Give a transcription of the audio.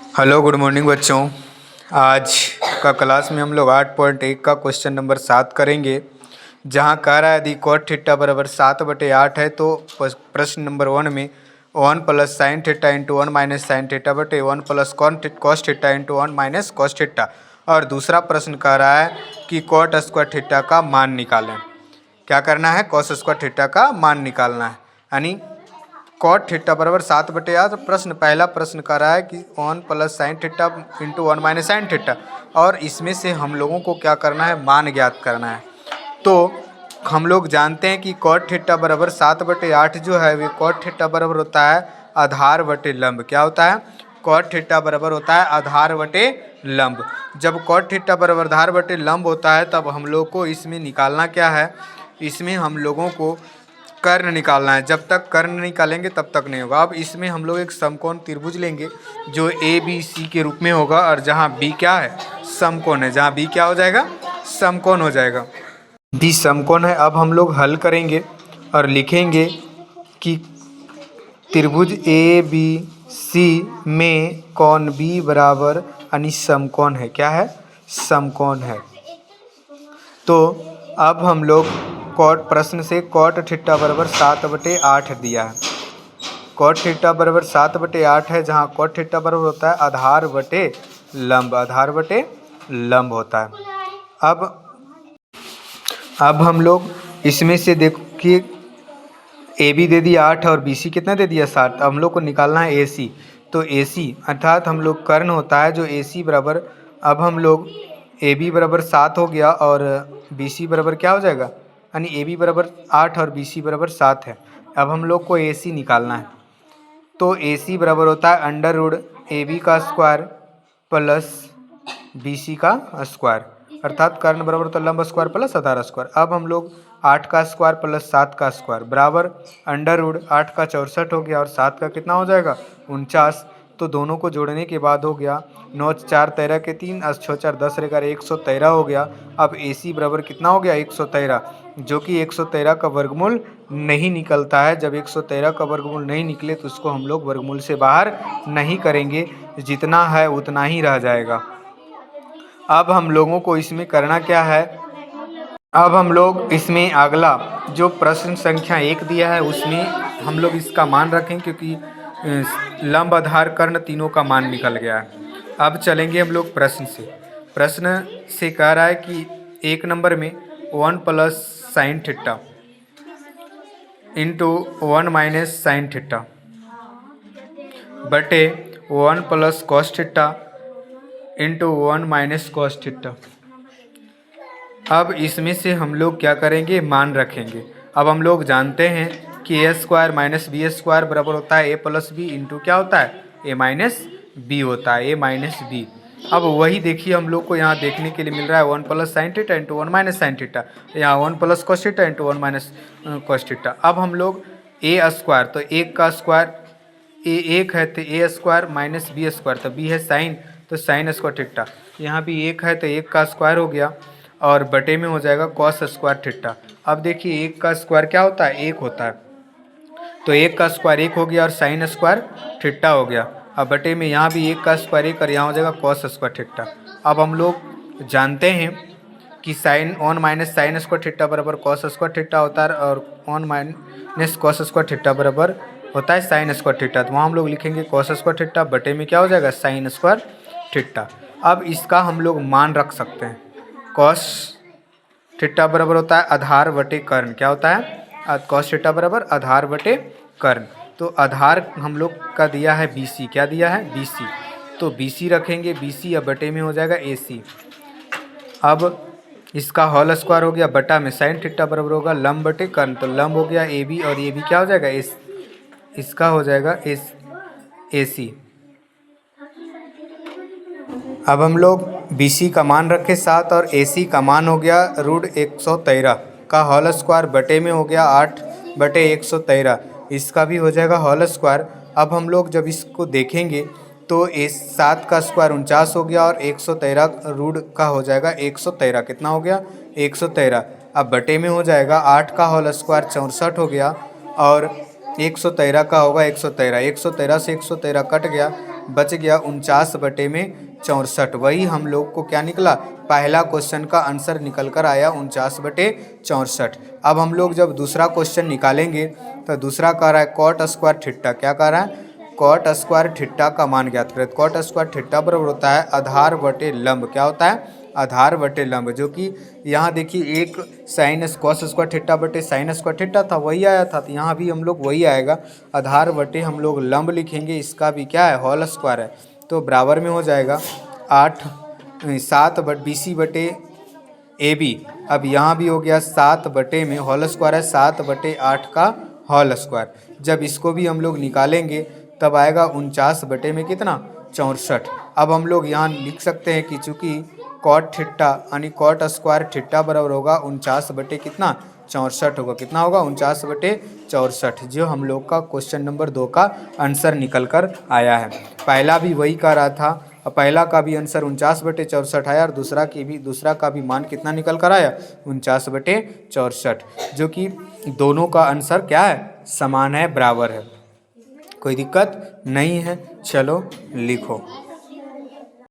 Hello good morning बच्चों। आज का क्लास में हम लोग 8.1 का क्वेश्चन नंबर 7 करेंगे, जहां कह रहा है यदि कॉट थीटा बराबर 7/8 है तो प्रश्न नंबर 1 में 1 plus sine theta into 1 minus sine theta बटे 1 plus cos theta into 1 minus cos theta. और दूसरा प्रश्न कह रहा है कि कॉट स्क्वायर थीटा का मान निकालें। क्या करना है? कॉस स्क्वायर थीटा का मान निकालना है, यानी कॉट थीटा बराबर 7/8। प्रश्न पहला प्रश्न कर रहा है कि 1 plus sine theta into 1 minus sine theta, और इसमें से हम लोगों को क्या करना है? मान ज्ञात करना है। तो हम लोग जानते हैं कि कॉट थीटा बराबर 7/8 जो है वे कॉट थीटा बराबर होता है आधार बटे लंब। क्या होता है? कॉट थीटा बराबर होता है आधार बटे लंब। जब कॉट थीटा बराबर आधार बटे लंब होता है तब हम लोग को इसमें निकालना क्या है? इसमें हम लोगों को कर्ण निकालना है। जब तक कर्ण नहीं निकालेंगे तब तक नहीं होगा। अब इसमें हम लोग एक समकोण त्रिभुज लेंगे जो ए बी सी के रूप में होगा, और जहाँ बी क्या है? समकोण है। जहाँ बी क्या हो जाएगा? समकोण हो जाएगा। बी समकोण है। अब हम लोग हल करेंगे और लिखेंगे कि त्रिभुज ए बी सी में कोण बी बराबर यानी समकोण है। क्या है? समकोण है। तो अब हम लोग कॉट प्रश्न से कॉट थीटा बराबर 7/8 दिया है। कॉट थीटा बराबर 7/8 है, जहाँ कॉट थीटा बराबर होता है आधार बटे लंब। आधार बटे लंब होता है। अब हम लोग इसमें से देखिए ए बी दे दिया 8 और बी सी कितना दे दिया 7। अब हम लोग को निकालना है ए सी। तो ए सी अर्थात हम लोग कर्ण होता है जो ए सी बराबर, अब हम लोग ए बी बराबर 7 हो गया और बी सी बराबर क्या हो जाएगा? यानी ए बी बराबर 8 और बी सी बराबर 7 है। अब हम लोग को ए सी निकालना है। तो ए सी बराबर होता है अंडर रूट ए बी का स्क्वायर प्लस बी सी का स्क्वायर, अर्थात कर्ण बराबर होता है लंब स्क्वायर प्लस आधार स्क्वायर। अब हम लोग 8 का स्क्वायर प्लस 7 का स्क्वायर बराबर अंडर रूट 8 का 64 हो गया और 7 का कितना हो जाएगा? 49। तो दोनों को जोड़ने के बाद हो गया 9 4 13 के 3 6 4 10 रहेगा 113 हो गया। अब ए सी बराबर कितना हो गया? 113, जो कि 113 का वर्गमूल नहीं निकलता है। जब 113 का वर्गमूल नहीं निकले तो उसको हम लोग वर्गमूल से बाहर नहीं करेंगे, जितना है उतना ही रह जाएगा। अब हम लोगों को इसमें करना क्या है? अब हम लोग इसमें अगला जो प्रश्न संख्या 1 दिया है उसमें हम लोग इसका मान रखें, क्योंकि लंब आधार कर्ण तीनों का मान निकल गया है। अब चलेंगे हम लोग प्रश्न से। प्रश्न से कह रहा है कि 1 नंबर में 1 plus sine theta into 1 minus sine theta बटे 1 plus cos theta into 1 minus cos theta. अब इसमें से हम लोग क्या करेंगे? मान रखेंगे। अब हम लोग जानते हैं कि ए स्क्वायर माइनस बी स्क्वायर बराबर होता है ए प्लस बी इंटू क्या होता है? ए माइनस बी होता है। ए माइनस बी। अब वही देखिए हम लोग को यहाँ देखने के लिए मिल रहा है 1 plus sine theta into 1 minus sine theta, यहाँ 1 plus cos theta into 1 minus cos theta. अब हम लोग ए स्क्वायर, तो एक का स्क्वायर ए एक है तो ए स्क्वायर माइनस बी स्क्वायर, तो बी है साइन तो साइन स्क्वायर थीटा, यहाँ भी एक है तो एक का स्क्वायर हो गया और बटे में हो जाएगा कॉस स्क्वायर थीटा। अब देखिए एक का स्क्वायर क्या होता है? एक होता है, तो एक का स्क्वायर एक हो गया और साइन स्क्वायर थीटा हो गया। अब बटे में यहाँ भी एक का स्क्वायर एक और यहाँ हो जाएगा कॉस स्क्वायर थीटा। अब हम लोग जानते हैं कि sine 1 minus sine square theta बराबर कॉस स्क्वायर थीटा होता है और 1 माइनस कॉस स्क्वायर थीटा बराबर होता है साइन स्क्वायर थीटा। तो वहाँ हम लोग लिखेंगे कॉस स्क्वायर थीटा बटे में क्या हो जाएगा? Sign square theta. अब इसका हम लोग मान रख सकते हैं। कॉस थीटा बराबर होता है आधार बटे कर्ण। क्या होता है? कॉस थीटा बराबर आधार बटे कर्ण। तो आधार हम लोग का दिया है बी सी। क्या दिया है? B C. तो बी सी रखेंगे, बी सी अब बटे में हो जाएगा ए सी। अब इसका होल स्क्वायर हो गया बटा में साइन थीटा बराबर होगा लंब बटे कर्ण, तो लंब हो गया ए बी और ए बी क्या हो जाएगा? एस, इसका हो जाएगा एस ए सी। अब हम लोग बी सी का मान रखे 7 और ए सी का मान हो गया रूट 113 का होल स्क्वायर बटे में हो गया 8/113, इसका भी हो जाएगा होल स्क्वायर। अब हम लोग जब इसको देखेंगे तो 7 का स्क्वायर 49 हो गया और 113 रूट का हो जाएगा 113। कितना हो गया? 113। अब बटे में हो जाएगा 8 का होल स्क्वायर 64 हो गया और 113 का होगा 113। 113 से 113 कट गया बच गया 49/64। वही हम लोग को क्या निकला, पहला क्वेश्चन का आंसर निकल कर आया 49/64। अब हम लोग जब दूसरा क्वेश्चन निकालेंगे तो दूसरा कह रहा है कॉट स्क्वायर थीटा। क्या कह रहा है, कॉट स्क्वायर थीटा का मान ज्ञात करें। कॉट स्क्वायर थीटा बराबर होता है आधार बटे लंब। क्या होता है, आधार बटे लंब, जो कि यहाँ देखिए एक साइन कॉस स्क्वायर थीटा बटे साइन स्क्वायर थीटा था, वही आया था, तो यहाँ भी हम लोग वही आएगा। आधार बटे हम लोग लंब लिखेंगे, इसका भी क्या है, होल स्क्वायर है, तो बराबर में हो जाएगा 7 BC बटे AB। अब यहाँ भी हो गया 7 बटे में होल स्क्वायर है 7/8 का होल स्क्वायर। जब इसको भी हम लोग निकालेंगे तब आएगा 49 बटे में कितना, 64। अब हम लोग यहाँ लिख सकते हैं कि चूँकि कॉट थीटा यानी कॉट स्क्वायर थीटा बराबर होगा 49 बटे कितना, 64 होगा। कितना होगा, 49/64, जो हम लोग का क्वेश्चन नंबर 2 का आंसर निकल कर आया है। पहला भी वही कह रहा था, और पहला का भी आंसर 49/64 आया, और दूसरा का भी मान कितना निकल कर आया, 49/64, जो कि दोनों का आंसर क्या है, समान है, बराबर है, कोई दिक्कत नहीं है। चलो लिखो।